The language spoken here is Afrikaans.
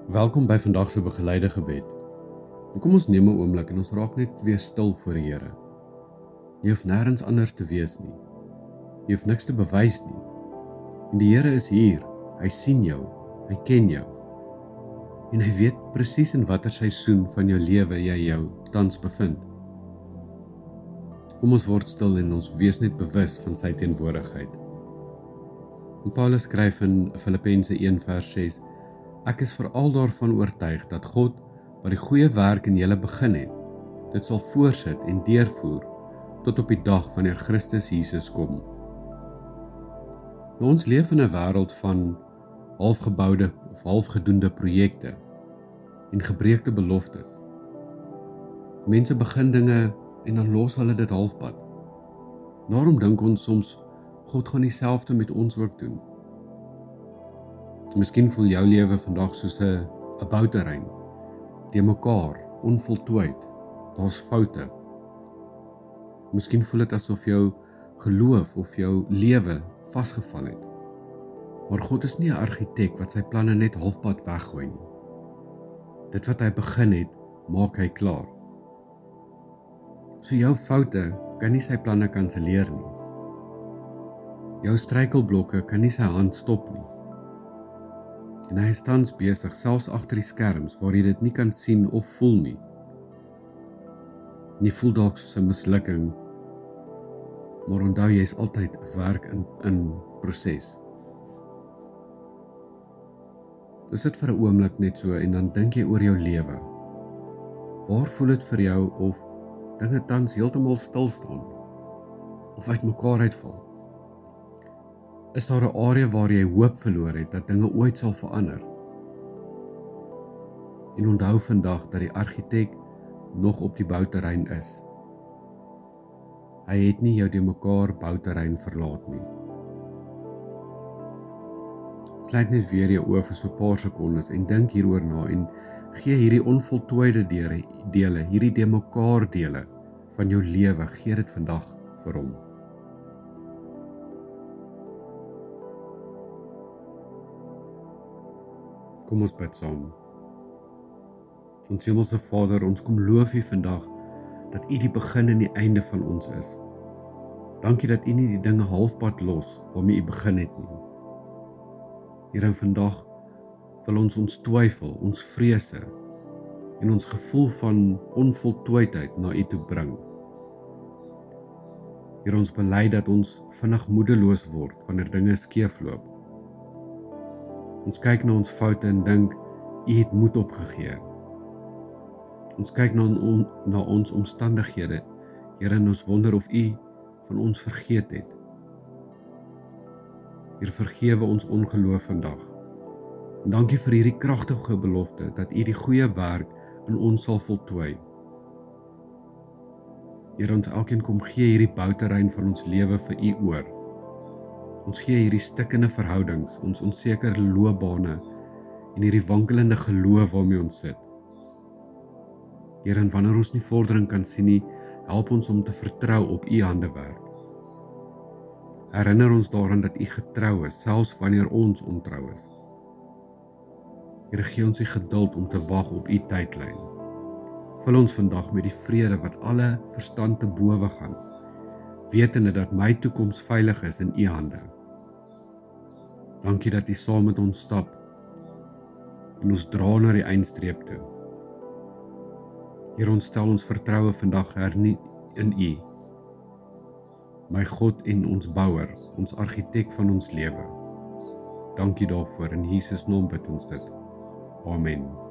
Welkom by vandag se begeleide gebed. Kom ons neem 'n oomblik en ons raak net weer stil voor die Here. Jy hoef nêrens anders te wees nie. Jy hoef niks te bewys nie. En die Here is hier. Hy sien jou. Hy ken jou. En hy weet presies in watter seisoen van jou lewe jy jou tans bevind. Kom ons word stil en ons wees net bewus van sy teenwoordigheid. En Paulus skryf in Filippense 1 vers 6: Ek is veral daarvan oortuig dat God, wat die goeie werk in julle begin het, dit sal voortsit en deurvoer tot op die dag wanneer Christus Jesus kom. Nou, ons leef in 'n wêreld van halfgeboude of halfgedoende projekte en gebreekte beloftes. Mense begin dinge en dan los hulle dit halfpad. Daarom dink ons soms God gaan dieselfde met ons ook doen. Miskien voel jou lewe vandag soos 'n bouterrein, te mekaar, onvoltooid, daar's foute. Miskien voel dit asof jou geloof of jou lewe vasgevall het. Maar God is nie 'n argitek wat sy planne net halfpad weggooi nie. Dit wat hy begin het, maak hy klaar. So jou foute kan nie sy planne kanselleer nie. Jou struikelblokke kan nie sy hand stop nie. En hy is tans besig, selfs agter die skerms, waar jy dit nie kan sien of voel nie. En jy voel dalk soos 'n mislukking, maar onthou, jy is altyd 'n werk in proses. Dis dit vir 'n oomblik net so, en dan dink jy oor jou lewe. Waar voel dit vir jou of dinge tans heeltemal stil staan, of uitmekaar uitval? Is daar 'n area waar jy hoop verloor het dat dinge ooit sal verander? En onthou vandag dat die argitek nog op die bouterrein is. Hy het nie jou die mekaar bouterrein verlaat nie. Sluit net weer jou oë vir so 'n paar sekondes en dink hieroor na en gee hierdie onvoltooide dele, hierdie de mekaar dele van jou lewe, gee dit vandag vir hom. Kom ons bid saam. Ons Hemelse Vader, ons kom loof U vandag dat U die begin en die einde van ons is. Dankie dat U nie die dinge halfpad los waarmee U begin het nie. Here, vandag wil ons twyfel, ons vrese en ons gevoel van onvoltooidheid na U toe bring. Here, ons bely dat ons vinnig moedeloos word wanneer dinge skeefloop. Ons kyk na ons foute en dink, U het moed opgegee. Ons kyk na ons omstandighede, Here, en ons wonder of U van ons vergeet het. Here, vergewe ons ongeloof vandag. En dankie vir hierdie kragtige belofte, dat U die goeie werk in ons sal voltooi. Here, ons elkeen kom gee hierdie bouterrein van ons lewe vir U oor. Ons gee hierdie stikkende verhoudings, ons onsekere loopbane en hierdie wankelende geloof waarmee ons sit. Here, en wanneer ons nie vordering kan sien nie, help ons om te vertrou op U handewerk. Herinner ons daaraan dat U getrou is, selfs wanneer ons ontrou is. Here, gee ons die geduld om te wag op U tydlyn. Vul ons vandag met die vrede wat alle verstand te bowe gaan, wetende dat my toekoms veilig is in U hande. Dankie dat U saam met ons stap en ons dra na die eindstreep toe. Here, ons stel ons vertroue vandag hernie in U, my God en ons bouer, ons argitek van ons lewe. Dankie daarvoor, in Jesus naam bid ons dit. Amen.